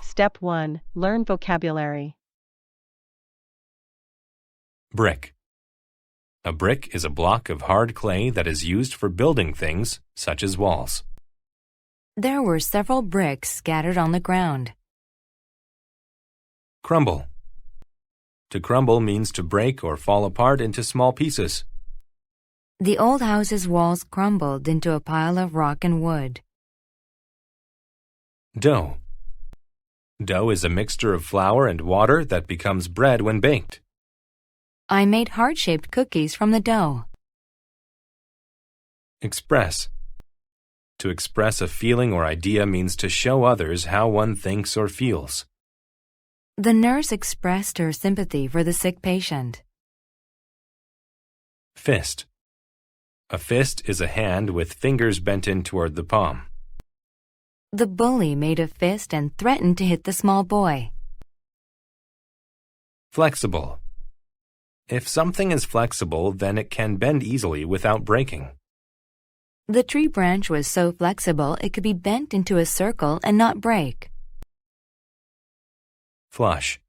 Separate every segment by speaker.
Speaker 1: Step 1. Learn vocabulary.
Speaker 2: Brick. A brick is a block of hard clay that is used for building things, such as walls.
Speaker 3: There were several bricks scattered on the ground.
Speaker 2: Crumble. To crumble means to break or fall apart into small pieces.
Speaker 3: The old house's walls crumbled into a pile of rock and wood.
Speaker 2: Dough. Dough is a mixture of flour and water that becomes bread when baked.
Speaker 3: I made heart-shaped cookies from the dough.
Speaker 2: Express. To express a feeling or idea means to show others how one thinks or feels.
Speaker 3: The nurse expressed her sympathy for the sick patient.
Speaker 2: Fist. A fist is a hand with fingers bent in toward the palm.
Speaker 3: The bully made a fist and threatened to hit the small boy.
Speaker 2: Flexible. If something is flexible, then it can bend easily without breaking.
Speaker 3: The tree branch was so flexible it could be bent into a circle and not break.
Speaker 2: Flush.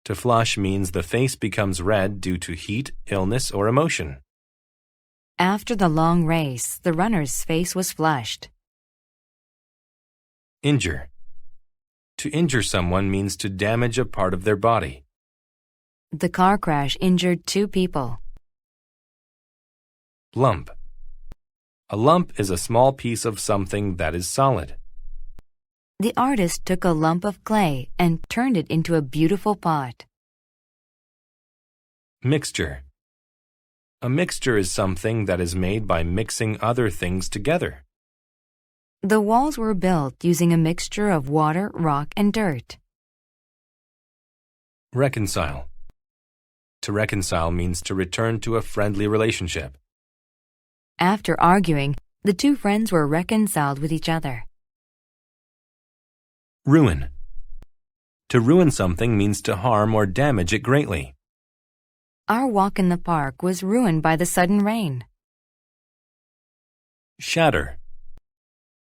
Speaker 2: To flush means the face becomes red due to heat, illness, or emotion.
Speaker 3: After the long race, the runner's face was flushed.
Speaker 2: Injure. To injure someone means to damage a part of their body.
Speaker 3: The car crash injured 2 people.
Speaker 2: Lump. A lump is a small piece of something that is solid.
Speaker 3: The artist took a lump of clay and turned it into a beautiful pot.
Speaker 2: Mixture. A mixture is something that is made by mixing other things together.
Speaker 3: The walls were built using a mixture of water, rock, and dirt.
Speaker 2: Reconcile. To reconcile means to return to a friendly relationship.
Speaker 3: After arguing, the 2 friends were reconciled with each other.
Speaker 2: Ruin. To ruin something means to harm or damage it greatly.
Speaker 3: Our walk in the park was ruined by the sudden rain.
Speaker 2: Shatter.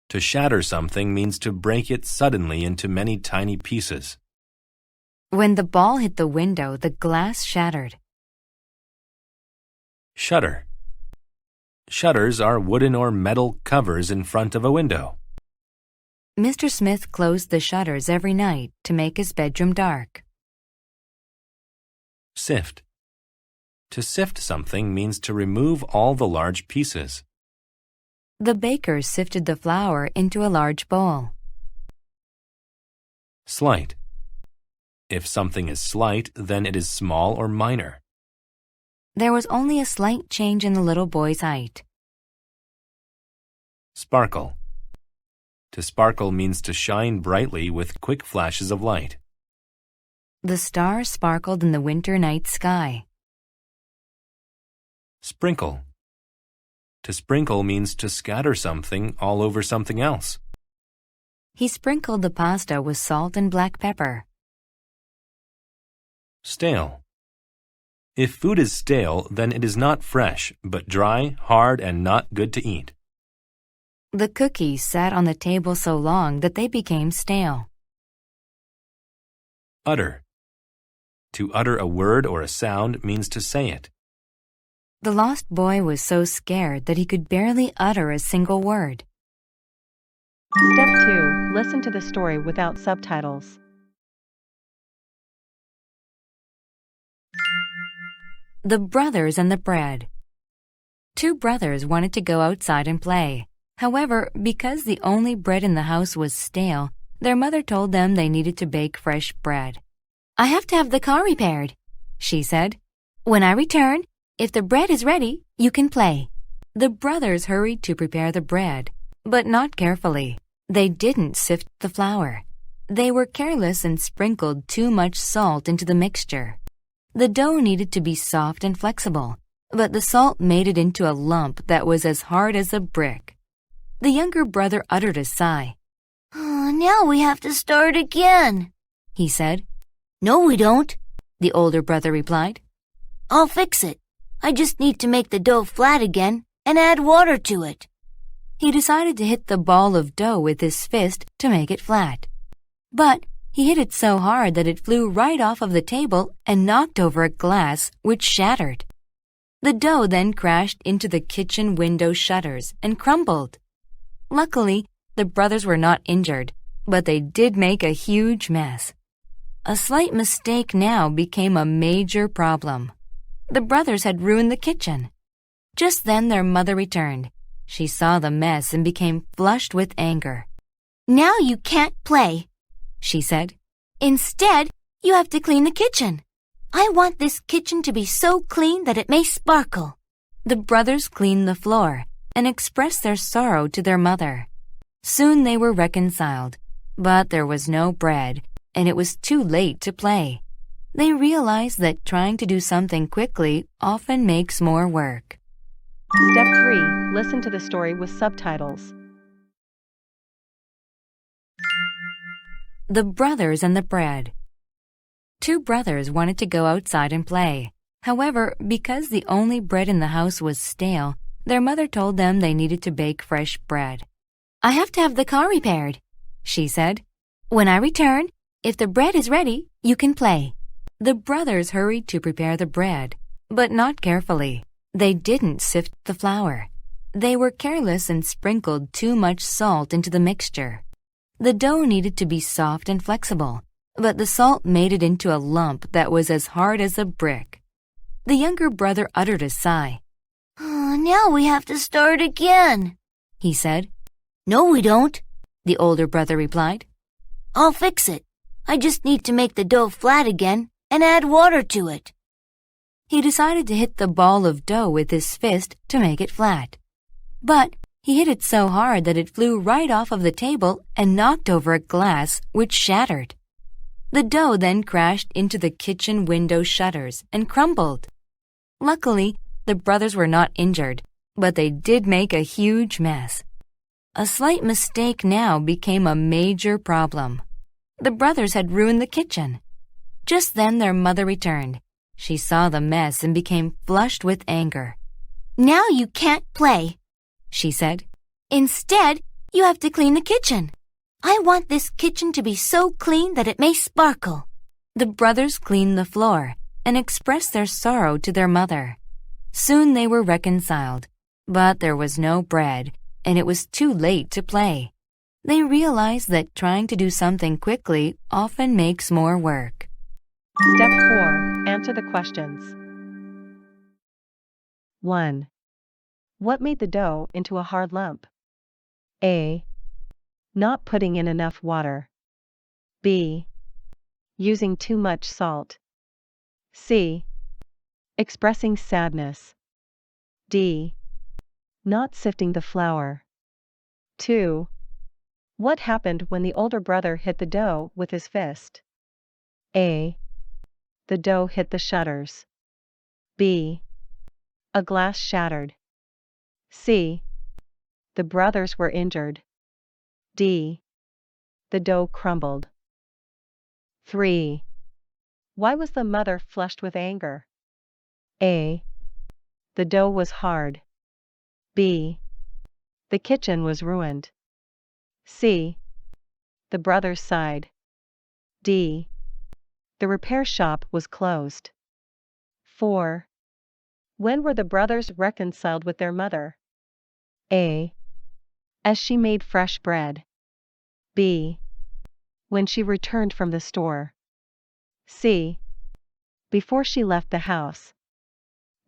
Speaker 2: To shatter something means to break it suddenly into many tiny pieces.
Speaker 3: When the ball hit the window, the glass shattered.
Speaker 2: Shutter. Shutters are wooden or metal covers in front of a window.
Speaker 3: Mr. Smith closed the shutters every night to make his bedroom dark.
Speaker 2: Sift. To sift something means to remove all the large pieces.
Speaker 3: The baker sifted the flour into a large bowl.
Speaker 2: Slight. If something is slight, then it is small or minor.
Speaker 3: There was only a slight change in the little boy's height.
Speaker 2: Sparkle. To sparkle means to shine brightly with quick flashes of light.
Speaker 3: The stars sparkled in the winter night sky.
Speaker 2: Sprinkle. To sprinkle means to scatter something all over something else.
Speaker 3: He sprinkled the pasta with salt and black pepper.
Speaker 2: Stale. If food is stale, then it is not fresh, but dry, hard, and not good to eat.
Speaker 3: The cookies sat on the table so long that they became stale.
Speaker 2: Utter. To utter a word or a sound means to say it.
Speaker 3: The lost boy was so scared that he could barely utter a single word.
Speaker 1: Step 2. Listen to the story without subtitles.
Speaker 3: The brothers and the bread. 2 brothers wanted to go outside and play. However, because the only bread in the house was stale, their mother told them they needed to bake fresh bread. "I have to have the car repaired," she said. "When I return, if the bread is ready, you can play." The brothers hurried to prepare the bread, but not carefully. They didn't sift the flour. They were careless and sprinkled too much salt into the mixture. The dough needed to be soft and flexible, but the salt made it into a lump that was as hard as a brick. The younger brother uttered a sigh.
Speaker 4: "Now we have to start again,"
Speaker 3: he said.
Speaker 4: "No, we don't,"
Speaker 3: the older brother replied.
Speaker 4: "I'll fix it. I just need to make the dough flat again and add water to it."
Speaker 3: He decided to hit the ball of dough with his fist to make it flat. But he hit it so hard that it flew right off of the table and knocked over a glass, which shattered. The dough then crashed into the kitchen window shutters and crumbled. Luckily, the brothers were not injured, but they did make a huge mess. A slight mistake now became a major problem. The brothers had ruined the kitchen. Just then their mother returned. She saw the mess and became flushed with anger.
Speaker 4: Now you can't play,
Speaker 3: she said.
Speaker 4: Instead, you have to clean the kitchen. I want this kitchen to be so clean that it may sparkle.
Speaker 3: The brothers cleaned the floor and expressed their sorrow to their mother. Soon they were reconciled, but there was no bread, and it was too late to play. They realized that trying to do something quickly often makes more work.
Speaker 1: Step 3. Listen to the story with subtitles.
Speaker 3: The brothers and the bread. Two brothers wanted to go outside and play. However, because the only bread in the house was stale, their mother told them they needed to bake fresh bread.
Speaker 4: I have to have the car repaired,
Speaker 3: she said.
Speaker 4: When I return, if the bread is ready, you can play.
Speaker 3: The brothers hurried to prepare the bread, but not carefully. They didn't sift the flour. They were careless and sprinkled too much salt into the mixture. The dough needed to be soft and flexible, but the salt made it into a lump that was as hard as a brick. The younger brother uttered a sigh.
Speaker 4: Now we have to start again,
Speaker 3: he said.
Speaker 4: No, we don't,
Speaker 3: the older brother replied.
Speaker 4: I'll fix it. I just need to make the dough flat again and add water to it.
Speaker 3: He decided to hit the ball of dough with his fist to make it flat. But he hit it so hard that it flew right off of the table and knocked over a glass, which shattered. The dough then crashed into the kitchen window shutters and crumbled. Luckily, the brothers were not injured, but they did make a huge mess. A slight mistake now became a major problem. The brothers had ruined the kitchen. Just then their mother returned. She saw the mess and became flushed with anger.
Speaker 4: Now you can't play,
Speaker 3: she said.
Speaker 4: Instead, you have to clean the kitchen. I want this kitchen to be so clean that it may sparkle.
Speaker 3: The brothers cleaned the floor and expressed their sorrow to their mother. Soon they were reconciled, but there was no bread, and it was too late to play. They realized that trying to do something quickly often makes more work.
Speaker 1: Step 4. Answer the questions. 1. What made the dough into a hard lump? A. Not putting in enough water. B. Using too much salt. C. Expressing sadness. D. Not sifting the flour. 2. What happened when the older brother hit the dough with his fist? A. The dough hit the shutters. B. A glass shattered. C. The brothers were injured. D. The dough crumbled. 3. Why was the mother flushed with anger? A. The dough was hard. B. The kitchen was ruined. C. The brothers sighed. D. The repair shop was closed. 4. When were the brothers reconciled with their mother? A. As she made fresh bread. B. When she returned from the store. C. Before she left the house.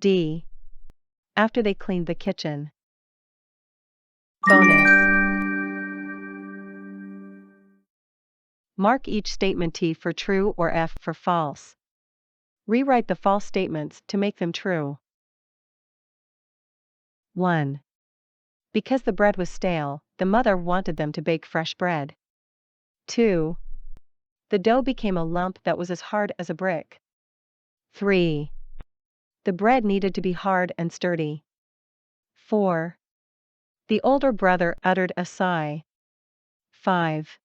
Speaker 1: D. After they cleaned the kitchen. Bonus. Mark each statement T for true or F for false. Rewrite the false statements to make them true. 1. Because the bread was stale, the mother wanted them to bake fresh bread. 2. The dough became a lump that was as hard as a brick. 3. The bread needed to be hard and sturdy. 4. The older brother uttered a sigh. 5.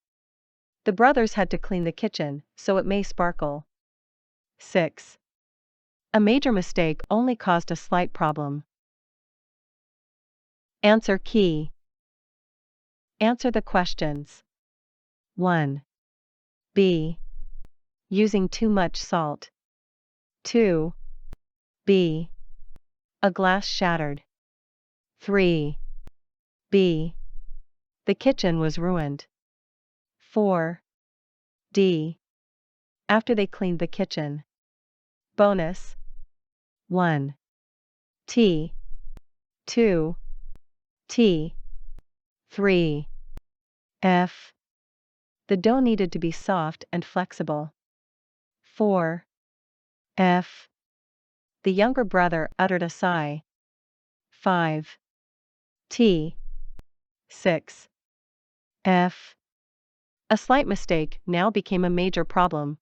Speaker 1: The brothers had to clean the kitchen so it may sparkle. 6. A major mistake only caused a slight problem. Answer key. Answer the questions. 1. B. Using too much salt. 2. B. A glass shattered. 3. B. The kitchen was ruined. 4. D. After they cleaned the kitchen. Bonus. 1. T. 2. T. 3. F. The dough needed to be soft and flexible. 4. F. The younger brother uttered a sigh. 5. T. 6. F. A slight mistake now became a major problem.